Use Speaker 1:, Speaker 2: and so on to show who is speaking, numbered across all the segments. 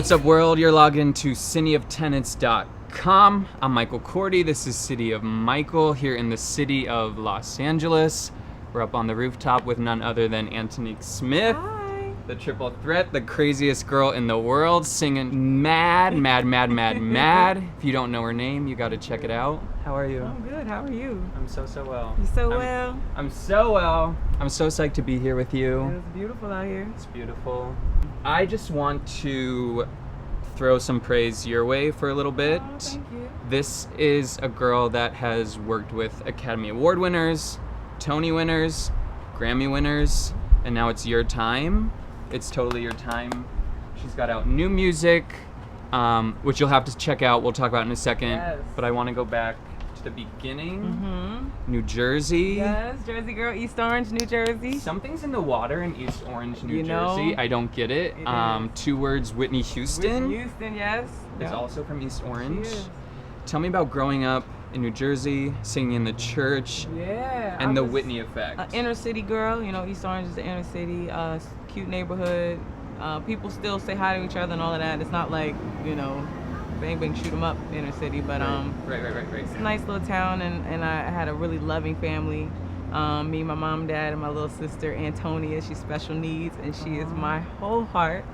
Speaker 1: What's up, world? You're logged into cityoftenants.com. I'm Michael Korte. This is City of Michael here in the city of Los Angeles. We're up on the rooftop with none other than Antonique Smith.
Speaker 2: Hi.
Speaker 1: The triple threat, the craziest girl in the world, singing mad. If you don't know her name, you gotta check it out. How are you?
Speaker 2: I'm good. How are you?
Speaker 1: I'm so well.
Speaker 2: You so well?
Speaker 1: I'm so well. I'm so psyched to be here with you.
Speaker 2: It's beautiful out here.
Speaker 1: It's beautiful. I just want to throw some praise your way for a little bit.
Speaker 2: Oh, thank you.
Speaker 1: This is a girl that has worked with Academy Award winners, Tony winners, Grammy winners, and now it's your time. It's totally your time. She's got out new music, which you'll have to check out. We'll talk about in a second.
Speaker 2: Yes.
Speaker 1: But I want to go back to the beginning.
Speaker 2: Mm-hmm.
Speaker 1: New Jersey.
Speaker 2: Yes, Jersey girl, East Orange, New Jersey.
Speaker 1: Something's in the water in East Orange, New
Speaker 2: You know,
Speaker 1: Jersey. I don't get it.
Speaker 2: it is.
Speaker 1: 2 words, Whitney Houston.
Speaker 2: Whitney Houston, yes.
Speaker 1: Is also from East Orange.
Speaker 2: She is.
Speaker 1: Tell me about growing up in New Jersey, singing in the church,
Speaker 2: Yeah.
Speaker 1: and
Speaker 2: I
Speaker 1: the
Speaker 2: was
Speaker 1: Whitney effect.
Speaker 2: An inner city girl. You know, East Orange is the inner city. Cute neighborhood. People still say hi to each other and all of that. It's not like, you know, bang bang shoot 'em up inner city, but
Speaker 1: Right.
Speaker 2: it's a nice little town, and I had a really loving family. Me, my mom, dad, and my little sister Antonique. She's special needs, and she is my whole heart.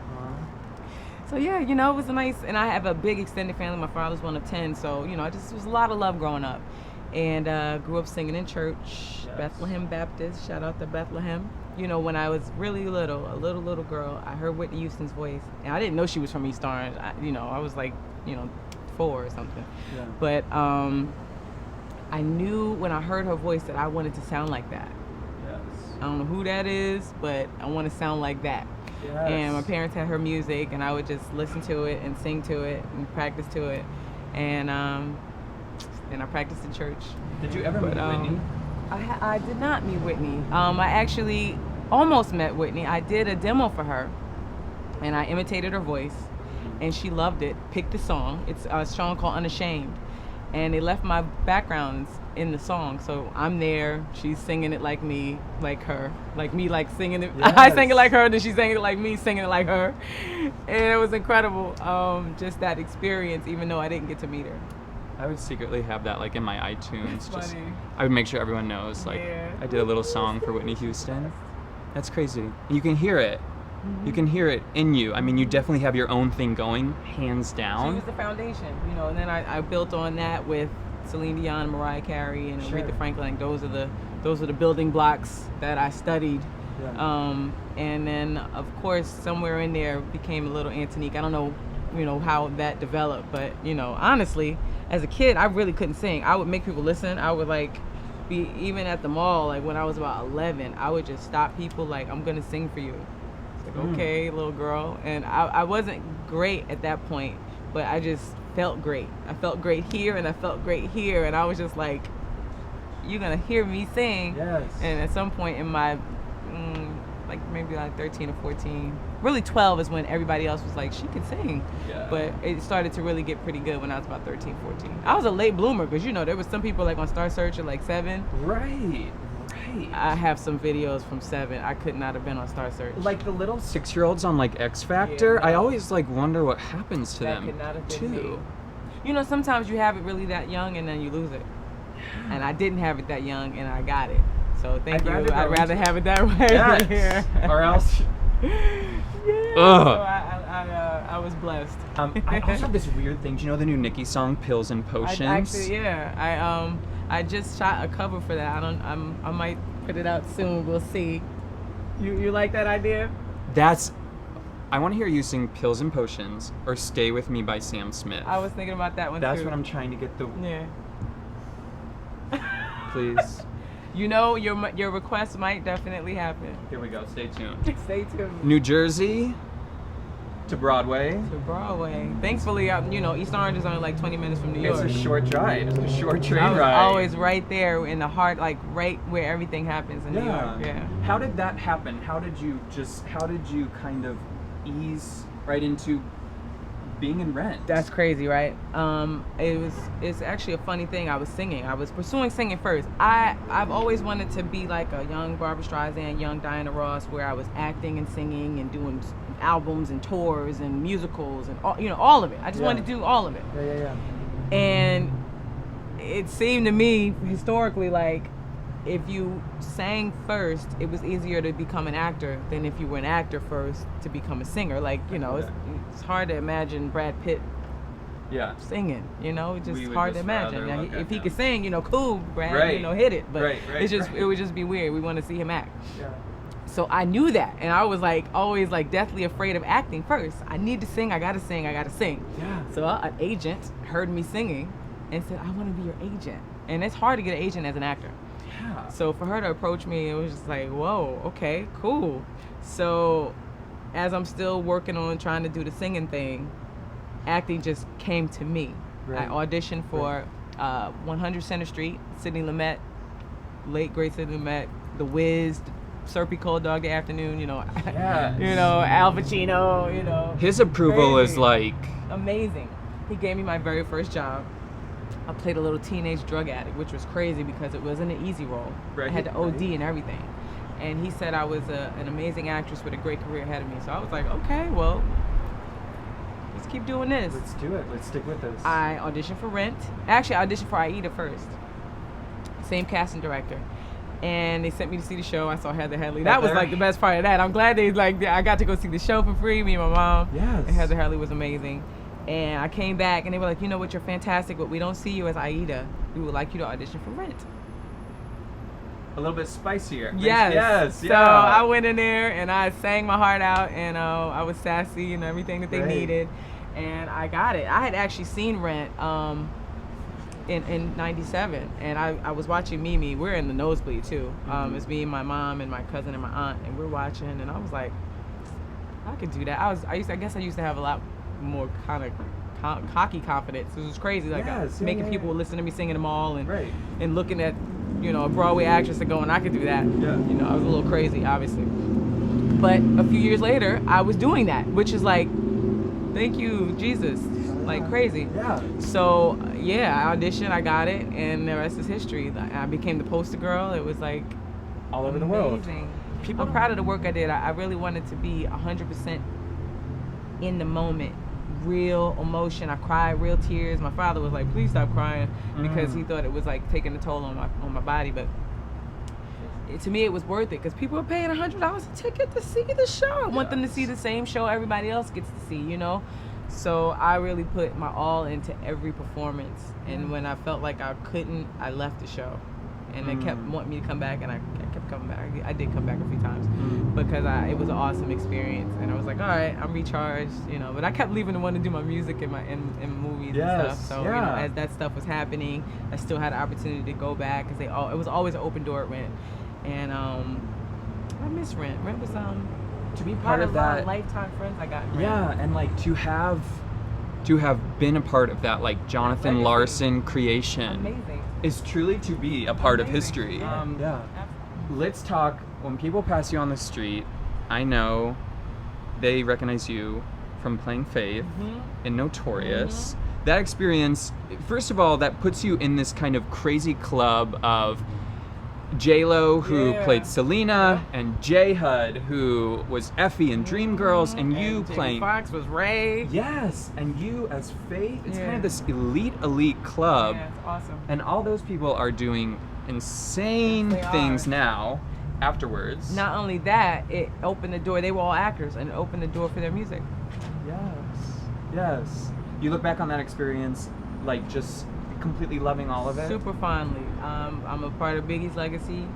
Speaker 2: So yeah, you know, it was a nice, and I have a big extended family. My father's one of 10, so you know, it was a lot of love growing up, and grew up singing in church,
Speaker 1: Yes.
Speaker 2: Bethlehem Baptist. Shout out to Bethlehem. You know, when I was really little, a little girl, I heard Whitney Houston's voice, and I didn't know she was from East Orange. I was like, 4 or something.
Speaker 1: Yeah.
Speaker 2: But I knew when I heard her voice that I wanted to sound like that.
Speaker 1: Yes.
Speaker 2: I don't know who that is, but I want to sound like that.
Speaker 1: Yes.
Speaker 2: And my parents had her music, and I would just listen to it and sing to it and practice to it. And I practiced in church.
Speaker 1: Did you ever meet Whitney?
Speaker 2: I did not meet Whitney. I actually almost met Whitney. I did a demo for her, and I imitated her voice, and she loved it, picked the song. It's a song called Unashamed, and they left my backgrounds in the song. So I'm there, she's singing it like me, like her, like me, like singing it.
Speaker 1: Yes.
Speaker 2: I sang it like her, then she sang it like me, singing it like her. And it was incredible, just that experience, even though I didn't get to meet her.
Speaker 1: I would secretly have that like in my iTunes.
Speaker 2: That's funny.
Speaker 1: I would make sure everyone knows. Like,
Speaker 2: Yeah.
Speaker 1: I did a little song for Whitney Houston. That's crazy. You can hear it. You can hear it in you. I mean, you definitely have your own thing going, hands
Speaker 2: She
Speaker 1: down.
Speaker 2: was the foundation, and then I built on that with Celine Dion, Mariah Carey, and
Speaker 1: Sure.
Speaker 2: Aretha Franklin. Those are the building blocks that I studied.
Speaker 1: Yeah.
Speaker 2: And then of course somewhere in there became a little Antonique. I don't know, how that developed, but honestly, as a kid, I really couldn't sing. I would make people listen. I would be even at the mall, like when I was about 11, I would just stop people like, I'm gonna sing for you. It's like, okay, little girl. And I wasn't great at that point, but I just felt great. I felt great here and I felt great here, and I was just like, you're gonna hear me sing.
Speaker 1: Yes.
Speaker 2: And at some point in my maybe 13 or 14, really 12 is when everybody else was like, she can sing.
Speaker 1: Yeah.
Speaker 2: But it started to really get pretty good when I was about 13, 14. I was a late bloomer because there was some people like on Star Search at like 7.
Speaker 1: Right.
Speaker 2: I have some videos from 7. I could not have been on Star Search.
Speaker 1: Like the little 6-year-olds on like X Factor.
Speaker 2: Yeah.
Speaker 1: I always like wonder what happens to
Speaker 2: That
Speaker 1: them
Speaker 2: could not have been
Speaker 1: too.
Speaker 2: me. Sometimes you have it really that young and then you lose it. And I didn't have it that young and I got it. So thank you. I'd rather have it that way.
Speaker 1: Yes.
Speaker 2: Yeah.
Speaker 1: Or else.
Speaker 2: Yeah.
Speaker 1: Ugh.
Speaker 2: So I was blessed.
Speaker 1: I also have this weird thing. Do you know the new Nicki song, Pills and Potions?
Speaker 2: I just shot a cover for that. I might put it out soon. We'll see. You like that idea?
Speaker 1: I want to hear you sing Pills and Potions or Stay With Me by Sam Smith.
Speaker 2: I was thinking about that one
Speaker 1: That's
Speaker 2: too.
Speaker 1: what I'm trying to get the.
Speaker 2: Yeah.
Speaker 1: Please.
Speaker 2: Your request might definitely happen.
Speaker 1: Here we go. Stay tuned.
Speaker 2: Stay tuned.
Speaker 1: New Jersey to Broadway.
Speaker 2: To Broadway. Thankfully, East Orange is only like 20 minutes from New York.
Speaker 1: It's a short drive. It's a short train
Speaker 2: I was
Speaker 1: ride.
Speaker 2: always right there in the heart, like right where everything happens in New York. Yeah.
Speaker 1: How did that happen? How did you kind of ease right into being in Rent?
Speaker 2: That's crazy, right? It's actually a funny thing. I was pursuing singing first. I've always wanted to be like a young Barbra Streisand, young Diana Ross, where I was acting and singing and doing albums and tours and musicals and all, all of it. I just wanted to do all of it.
Speaker 3: Yeah.
Speaker 2: And it seemed to me historically like if you sang first, it was easier to become an actor than if you were an actor first to become a singer. Like, it's hard to imagine Brad Pitt singing, it's just hard to imagine. Now, if he could sing, cool, Brad, hit it. But it would just be weird. We want to see him act. Yeah. So I knew that, and I was like always like deathly afraid of acting first. I need to sing, I gotta sing. Yeah. So an agent heard me singing and said, I want to be your agent. And it's hard to get an agent as an actor. Yeah. So for her to approach me, it was just like, whoa, okay, cool. So as I'm still working on trying to do the singing thing, acting just came to me. Right. I auditioned for 100 Center Street, Sidney Lumet, late great Sidney Lumet, The Wiz, Serpy Cold Dog Day Afternoon, Al Pacino,
Speaker 1: His approval
Speaker 2: crazy.
Speaker 1: is like
Speaker 2: amazing. He gave me my very first job. I played a little teenage drug addict, which was crazy because it wasn't an easy role. Right. I had to OD and everything. And he said I was an amazing actress with a great career ahead of me. So I was like, okay, well, let's keep doing this.
Speaker 3: Let's do it. Let's stick with this.
Speaker 2: I auditioned for Rent. Actually, I auditioned for Aida first. Same casting director. And they sent me to see the show. I saw Heather Headley. That was like the best part of that. I'm glad I got to go see the show for free, me and my mom.
Speaker 3: Yes.
Speaker 2: And Heather Headley was amazing. And I came back and they were like, you know what, you're fantastic, but we don't see you as Aida. We would like you to audition for Rent.
Speaker 1: a little bit spicier.
Speaker 2: Yes. So I went in there and I sang my heart out, and I was sassy and everything that they needed, and I got it. I had actually seen Rent in '97, and I was watching Mimi. We're in the nosebleed too. It's me and my mom and my cousin and my aunt, and we're watching, and I was like, I could do that. I guess I used to have a lot more kind of cocky confidence. It was crazy, like making people listen to me singing them all, and looking at a Broadway actress and going, I could do that. I was a little crazy, obviously. But a few years later, I was doing that, which is like, thank you, Jesus, like crazy. So I auditioned, I got it, and the rest is history. I became the poster girl. It was like
Speaker 3: all over the world.
Speaker 2: I'm proud of the work I did. I really wanted to be 100% in the moment. Real emotion. I cried real tears. My father was like, please stop crying, because he thought it was like taking a toll on my body. But to me, it was worth it, because people are paying $100 a ticket to see the show. I want them to see the same show everybody else gets to see, So I really put my all into every performance. And when I felt like I couldn't, I left the show. And they kept wanting me to come back, and I kept coming back. I did come back a few times because it was an awesome experience, and I was like, all right, I'm recharged, But I kept leaving to want to do my music in movies and stuff. So as that stuff was happening, I still had an opportunity to go back, because it was always an open door at Rent, and I miss Rent. Rent was
Speaker 1: to be part of that,
Speaker 2: lifetime friends I got in Rent.
Speaker 1: Yeah, and like to have been a part of that, like Jonathan Larson creation.
Speaker 2: Amazing.
Speaker 1: Is truly to be a part of history. Let's talk, when people pass you on the street, I know they recognize you from playing Faith in Notorious. That experience, first of all, that puts you in this kind of crazy club of J-Lo, who played Selena, and J-Hud, who was Effie in Dreamgirls, and you playing...
Speaker 2: Fox was Ray.
Speaker 1: Yes, and you as Faith. It's kind of this elite club.
Speaker 2: Yeah, it's awesome.
Speaker 1: And all those people are doing insane things now, afterwards.
Speaker 2: Not only that, it opened the door. They were all actors, and it opened the door for their music.
Speaker 1: Yes. You look back on that experience, like, just completely loving all of it?
Speaker 2: Super fondly. I'm a part of Biggie's legacy.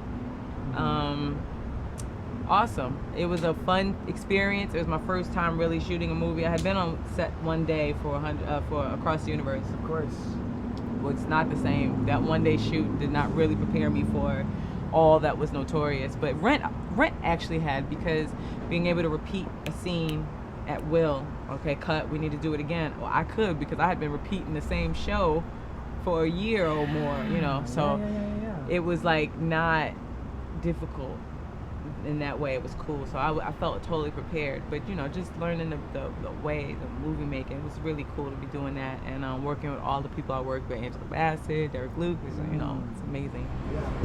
Speaker 2: Awesome. It was a fun experience. It was my first time really shooting a movie. I had been on set one day for Across the Universe.
Speaker 3: Of course.
Speaker 2: Well, it's not the same. That one day shoot did not really prepare me for all that was Notorious. But Rent actually had, because being able to repeat a scene at will. Okay, cut. We need to do it again. Well, I could, because I had been repeating the same show for a year or more, so it was like not difficult in that way. It was cool, so I felt totally prepared. But just learning the way the movie making, it was really cool to be doing that, and working with all the people I worked with, Angela Bassett, Derek Lucas, it's amazing.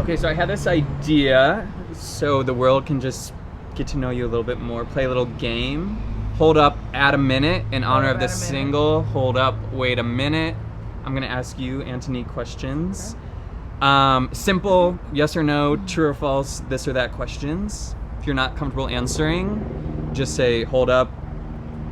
Speaker 1: Okay, so I had this idea so the world can just get to know you a little bit more, play a little game. Hold Up, Add a Minute in honor
Speaker 2: Up,
Speaker 1: of the
Speaker 2: Add a Minute.
Speaker 1: single Hold Up, Wait a Minute. I'm going to ask you, Antonique, questions. Simple, yes or no, true or false, this or that questions. If you're not comfortable answering, just say hold up,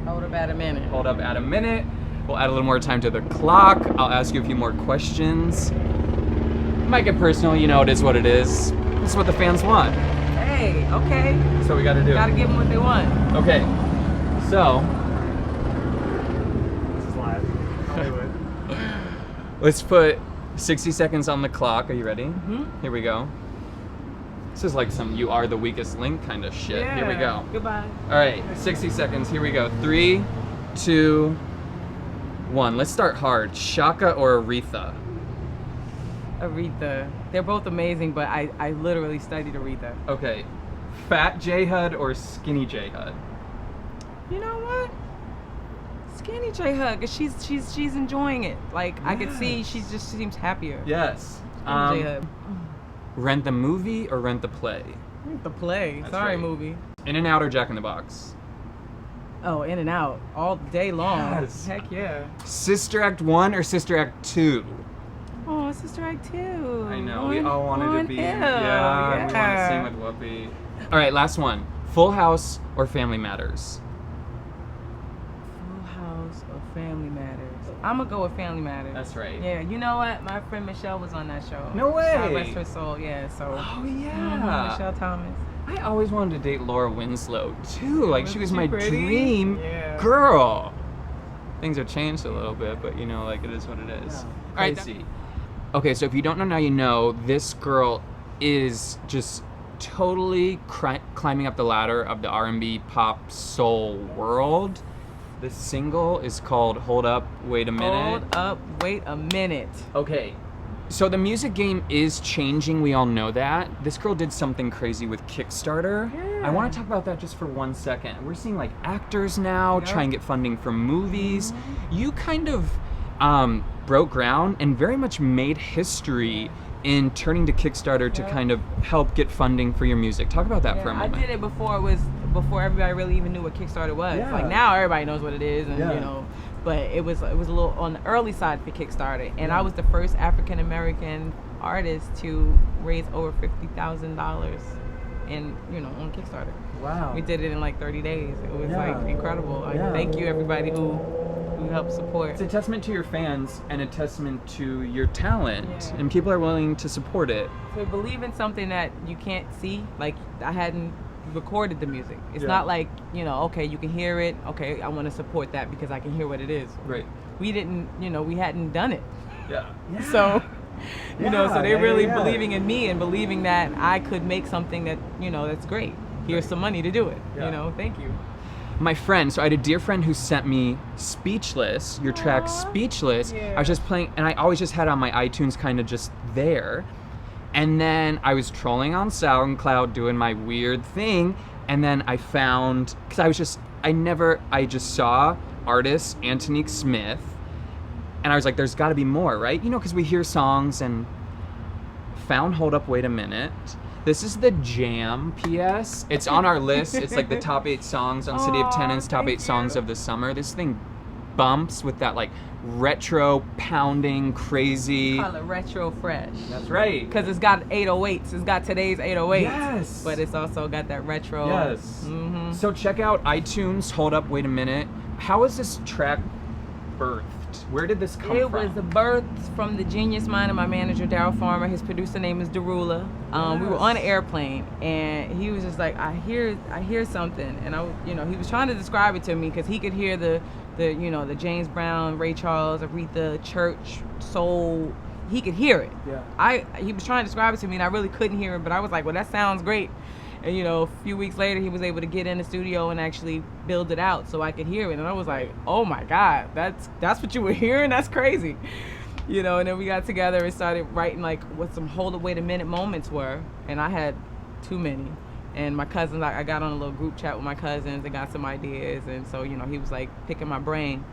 Speaker 2: Hold up, add a minute.
Speaker 1: hold up, add a minute. We'll add a little more time to the clock. I'll ask you a few more questions. It might get personal, you know, it is what it is. This is what the fans want.
Speaker 2: Hey, okay.
Speaker 1: That's what we gotta do.
Speaker 2: Gotta give them what they want.
Speaker 1: Okay, so
Speaker 3: This is live. Hollywood.
Speaker 1: let's put 60 seconds on the clock. Are you ready?
Speaker 2: Mm-hmm.
Speaker 1: Here we go. This is like some you are the weakest link kind of shit. Here we go.
Speaker 2: Goodbye.
Speaker 1: All right, 60 seconds. Here we go. 3, 2, 1. Let's start hard. Shaka or Aretha?
Speaker 2: Aretha. They're both amazing, but I literally studied Aretha.
Speaker 1: Okay. Fat J Hud or Skinny J Hud?
Speaker 2: You know what? Skinny J Hug, 'cause she's enjoying it. Like I could see she just seems happier.
Speaker 1: Yes.
Speaker 2: Skinny J Hug.
Speaker 1: Rent the movie or rent the play?
Speaker 2: The play.
Speaker 1: That's
Speaker 2: Sorry,
Speaker 1: right.
Speaker 2: movie.
Speaker 1: In and Out or Jack in the Box?
Speaker 2: Oh, In and Out all day long.
Speaker 1: Yes.
Speaker 2: Heck yeah.
Speaker 1: Sister Act 1 or Sister Act 2?
Speaker 2: Oh, Sister Act 2.
Speaker 1: I know, we all wanted to be.
Speaker 2: Yeah,
Speaker 1: We wanted to sing with Whoopi. All right, last one. Full House or Family Matters?
Speaker 2: Full House or Family Matters? I'm gonna go with Family Matters.
Speaker 1: That's right.
Speaker 2: Yeah, you know what? My friend Michelle was on that show.
Speaker 1: No way.
Speaker 2: God rest her soul. Yeah, so.
Speaker 1: Oh
Speaker 2: Mhm,
Speaker 1: yeah.
Speaker 2: Michelle Thomas.
Speaker 1: I always wanted to date Laura Winslow too. Like she
Speaker 2: Wasn't
Speaker 1: was
Speaker 2: she
Speaker 1: my
Speaker 2: pretty?
Speaker 1: dream
Speaker 2: Yeah.
Speaker 1: girl. Things have changed a little bit, but you know, like it is what it is.
Speaker 2: Yeah.
Speaker 1: All right. Okay, so if you don't know now, you know. This girl is just totally climbing up the ladder of the R&B pop soul world. The single is called "Hold Up, Wait a Minute."
Speaker 2: Hold up, wait a minute.
Speaker 1: Okay, so the music game is changing. We all know that. This girl did something crazy with Kickstarter.
Speaker 2: Yeah.
Speaker 1: I want to talk about that just for 1 second. We're seeing like actors now
Speaker 2: Yep.
Speaker 1: try and get funding from movies. You kind of broke ground and very much made history in turning to Kickstarter to
Speaker 2: Yep.
Speaker 1: kind of help get funding for your music. Talk about that for a
Speaker 2: I
Speaker 1: moment.
Speaker 2: did it before everybody really even knew what Kickstarter was.
Speaker 1: Yeah.
Speaker 2: Like now everybody knows what it is, and
Speaker 1: Yeah.
Speaker 2: you know, but it was a little on the early side for Kickstarter, and I was the first African American artist to raise over $50,000 in on Kickstarter.
Speaker 1: Wow.
Speaker 2: We did it in like 30 days. It was
Speaker 1: Yeah.
Speaker 2: like incredible. Like,
Speaker 1: Yeah.
Speaker 2: thank you everybody who helped support.
Speaker 1: It's a testament to your fans and a testament to your talent,
Speaker 2: Yeah.
Speaker 1: and people are willing to support it.
Speaker 2: To believe in something that you can't see, like I hadn't recorded the music. It's
Speaker 1: Yeah.
Speaker 2: not like, okay, you can hear it. Okay, I want to support that because I can hear what it is.
Speaker 1: Right.
Speaker 2: We didn't, we hadn't done it.
Speaker 1: Yeah.
Speaker 2: So, so they're really
Speaker 1: yeah.
Speaker 2: believing in me and believing that I could make something that, that's great. Here's some money to do it.
Speaker 1: Yeah.
Speaker 2: Thank you.
Speaker 1: My friend, so I had a dear friend who sent me Speechless, your track
Speaker 2: Aw.
Speaker 1: Speechless.
Speaker 2: Yeah.
Speaker 1: I was just playing, and I always just had it on my iTunes kind of just there. And then I was trolling on SoundCloud doing my weird thing. And then I found, because I just saw artist Antonique Smith. And I was like, there's got to be more, right? Because we hear songs and found Hold Up, Wait a Minute. This is the jam, P.S. It's on our list. It's like the top 8 songs on City of
Speaker 2: Aw,
Speaker 1: Tenants, top 8
Speaker 2: thank
Speaker 1: songs
Speaker 2: you.
Speaker 1: of the summer. This thing bumps with that like retro, pounding, crazy.
Speaker 2: Call it retro fresh.
Speaker 1: That's right.
Speaker 2: Because it's got 808s. It's got today's 808s.
Speaker 1: Yes.
Speaker 2: But it's also got that retro.
Speaker 1: Yes.
Speaker 2: Mm-hmm.
Speaker 1: So check out iTunes, Hold Up, Wait a Minute. How is this track birthed? Where did this come
Speaker 2: It
Speaker 1: from?
Speaker 2: was the birth from the genius mind of my manager, Daryl Farmer. His producer name is Darula. We were on an airplane, and he was just like, I hear something. And he was trying to describe it to me because he could hear the James Brown, Ray Charles, Aretha, church, soul. He could hear it.
Speaker 1: Yeah.
Speaker 2: He was trying to describe it to me, and I really couldn't hear it, but I was like, well, that sounds great. And a few weeks later, he was able to get in the studio and actually build it out so I could hear it. And I was like, oh my God, that's what you were hearing? That's crazy. And then we got together and started writing like what some hold up, wait a minute moments were. And I had too many. And my cousins, I got on a little group chat with my cousins and got some ideas. And so, he was like picking my brain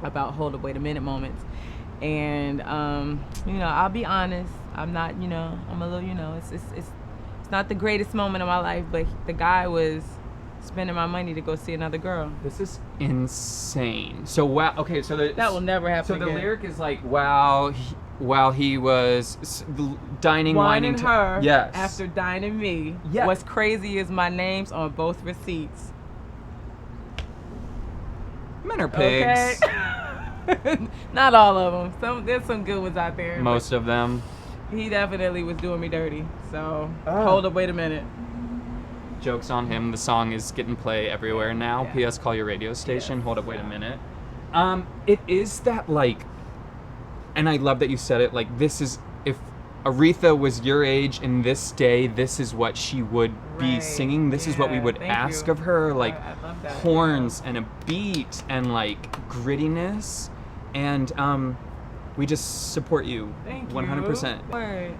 Speaker 2: about hold up, wait a minute moments. And, I'll be honest, I'm not, I'm a little, it's not the greatest moment of my life, but the guy was spending my money to go see another girl.
Speaker 1: This is insane. So wow. Okay, so
Speaker 2: That will never happen
Speaker 1: So the
Speaker 2: again.
Speaker 1: lyric is like, while he was dining, whining
Speaker 2: Whining her
Speaker 1: yes.
Speaker 2: after dining me.
Speaker 1: Yeah.
Speaker 2: What's crazy is my name's on both receipts.
Speaker 1: Men are pigs.
Speaker 2: Okay. Not all of them. There's some good ones out there.
Speaker 1: Most of them.
Speaker 2: but he definitely was doing me dirty. So
Speaker 1: Oh.
Speaker 2: hold up, wait a minute.
Speaker 1: Joke's on him. The song is getting play everywhere now.
Speaker 2: Yeah.
Speaker 1: P.S. Call your radio station.
Speaker 2: Yes.
Speaker 1: Hold up, wait a minute. It is that like, and I love that you said it. Like, this is, if Aretha was your age in this day, this is what she would be
Speaker 2: Right.
Speaker 1: singing. This is what we
Speaker 2: Yeah,
Speaker 1: would
Speaker 2: thank
Speaker 1: ask
Speaker 2: you.
Speaker 1: of her. Like
Speaker 2: I love that.
Speaker 1: horns and a beat and like grittiness, and we just support you.
Speaker 2: Thank you.
Speaker 1: 100%.
Speaker 2: Word.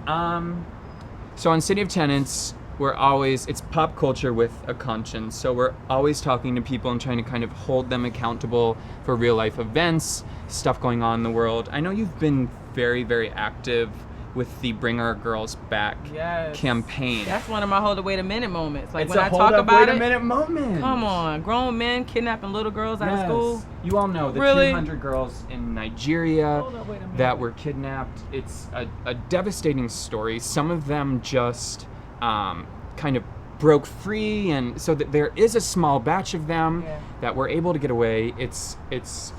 Speaker 1: So on City of Tenants, it's pop culture with a conscience. So we're always talking to people and trying to kind of hold them accountable for real life events, stuff going on in the world. I know you've been very, very active with the Bring Our Girls Back
Speaker 2: Yes.
Speaker 1: campaign.
Speaker 2: That's one of my hold up, wait a minute moments. Like
Speaker 1: It's
Speaker 2: when
Speaker 1: a
Speaker 2: I
Speaker 1: hold
Speaker 2: talk
Speaker 1: up,
Speaker 2: about
Speaker 1: wait
Speaker 2: it.
Speaker 1: a minute moment.
Speaker 2: Come on, grown men kidnapping little girls out of school.
Speaker 1: You all know the
Speaker 2: Really?
Speaker 1: 200 girls in Nigeria
Speaker 2: Hold up, wait a minute.
Speaker 1: that were kidnapped. It's a devastating story. Some of them just kind of broke free, and so that there is a small batch of them
Speaker 2: Yeah.
Speaker 1: that were able to get away. It's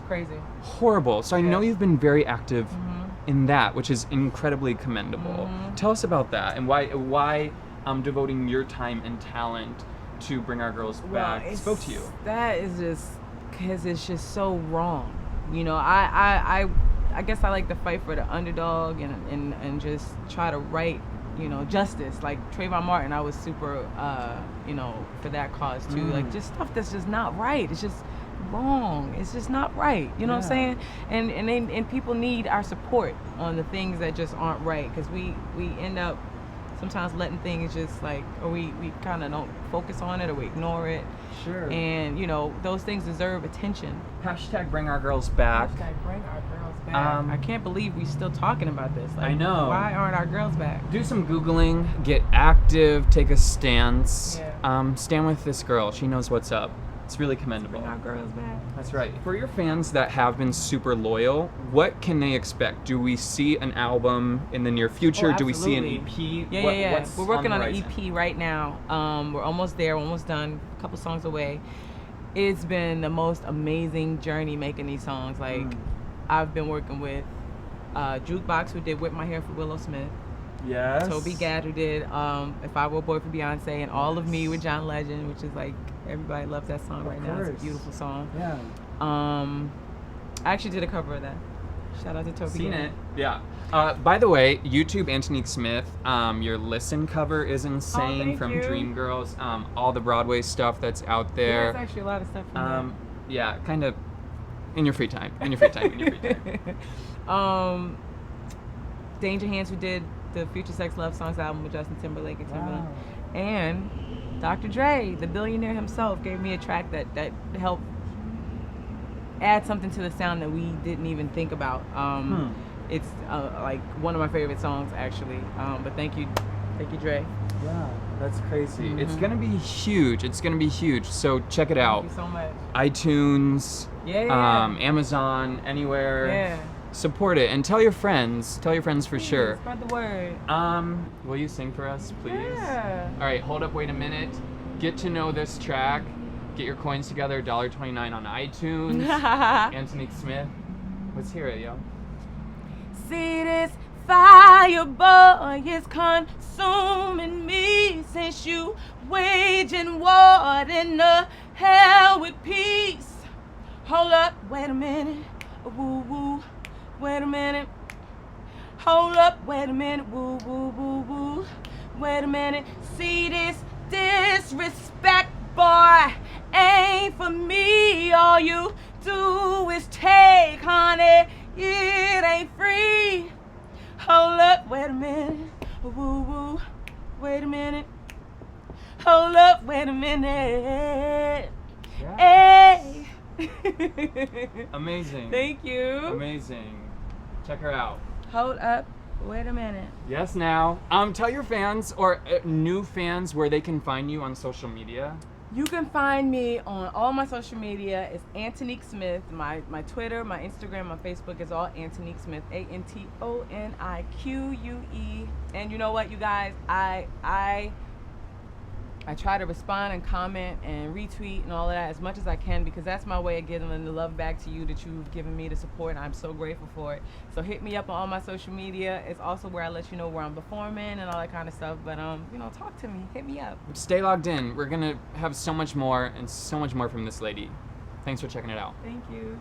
Speaker 2: Crazy.
Speaker 1: horrible. So I know
Speaker 2: Yes.
Speaker 1: you've been very active
Speaker 2: Mm-hmm.
Speaker 1: in that, which is incredibly commendable.
Speaker 2: Mhm.
Speaker 1: Tell us about that and why devoting your time and talent to Bring Our Girls Back spoke to you.
Speaker 2: That is just because it's just so wrong. You know, I guess I like to fight for the underdog and just try to right, you know, justice. Like Trayvon Martin, I was super, you know, for that cause too. Like just stuff that's just not right. It's just wrong. It's just not right. You know what I'm saying? And people need our support on the things that just aren't right, because we end up sometimes letting things just like, or we kind of don't focus on it, or we ignore it.
Speaker 1: Sure.
Speaker 2: And you know, those things deserve attention.
Speaker 1: Hashtag Bring Our Girls Back.
Speaker 2: Bring our girls back.
Speaker 1: Um,
Speaker 2: I can't believe we're still talking about this. Like,
Speaker 1: I know.
Speaker 2: Why aren't our girls back?
Speaker 1: Do some Googling, get active, take a stance.
Speaker 2: Yeah.
Speaker 1: Stand with this girl. She knows what's up. It's really commendable.
Speaker 2: Bring our girls back.
Speaker 1: That's right. For your fans that have been super loyal, what can they expect? Do we see an album in the near future?
Speaker 2: Oh,
Speaker 1: Do we see an
Speaker 2: absolutely.
Speaker 1: EP?
Speaker 2: Yeah.
Speaker 1: What's
Speaker 2: We're working on
Speaker 1: the
Speaker 2: an
Speaker 1: horizon?
Speaker 2: EP right now. We're almost there. We're almost done. A couple songs away. It's been the most amazing journey making these songs. Like, I've been working with Jukebox, who did Whip My Hair for Willow Smith.
Speaker 1: Yes.
Speaker 2: Toby Gad, who did If I Were a Boy for Beyonce, and All of Me with John Legend, which is like, everybody loves that song right now. It's a
Speaker 1: course.
Speaker 2: beautiful song.
Speaker 1: Yeah.
Speaker 2: I actually did a cover of that. Shout out to Toby
Speaker 1: Seen
Speaker 2: Gad.
Speaker 1: it. Yeah. By the way, YouTube Antonique Smith, your Listen cover is insane
Speaker 2: thank
Speaker 1: from
Speaker 2: you.
Speaker 1: Dreamgirls. All the Broadway stuff that's out
Speaker 2: Yeah,
Speaker 1: there.
Speaker 2: there's actually a lot of stuff from
Speaker 1: Yeah, kind of in your free time. In your free time. In your free time.
Speaker 2: Danger Hands, who did the Future Sex Love Songs album with Justin Timberlake and Timberland. And Dr. Dre, the billionaire himself, gave me a track that helped add something to the sound that we didn't even think about. It's like one of my favorite songs, actually. But thank you, Dre.
Speaker 1: Yeah, that's crazy. It's gonna be huge. It's gonna be huge. So check it out.
Speaker 2: Thank you so much.
Speaker 1: iTunes,
Speaker 2: Yeah.
Speaker 1: Amazon, anywhere.
Speaker 2: Yeah.
Speaker 1: Support it and tell your friends. Tell your friends for
Speaker 2: Please,
Speaker 1: sure.
Speaker 2: Spread the word.
Speaker 1: Will you sing for us, please?
Speaker 2: Yeah.
Speaker 1: All right, hold up, wait a minute. Get to know this track. Get your coins together. $1.29 on iTunes. Antonique Smith. Let's hear it, yo.
Speaker 2: See this fire, boy, is consuming me, since you waging war in the hell with peace. Hold up, wait a minute, woo woo, wait a minute. Hold up, wait a minute, woo woo woo woo, wait a minute. See this disrespect, boy, ain't for me. All you do is take, honey. It ain't free. Hold up, wait a minute. Woo woo, wait a minute. Hold up, wait a minute. Hey.
Speaker 1: Amazing.
Speaker 2: Thank you.
Speaker 1: Amazing. Check her out.
Speaker 2: Hold up, wait a minute.
Speaker 1: Yes, now. Tell your fans or new fans where they can find you on social media.
Speaker 2: You can find me on all my social media. It's Antonique Smith. My Twitter, my Instagram, my Facebook is all Antonique Smith. ANTONIQUE. And you know what, you guys? I try to respond and comment and retweet and all of that as much as I can, because that's my way of giving the love back to you that you've given me the support. I'm so grateful for it. So hit me up on all my social media. It's also where I let you know where I'm performing and all that kind of stuff. But talk to me. Hit me up.
Speaker 1: Stay logged in. We're gonna have so much more and so much more from this lady. Thanks for checking it out.
Speaker 2: Thank you.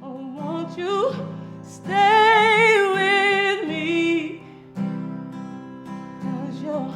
Speaker 2: Oh, won't you stay with me? 'Cause you're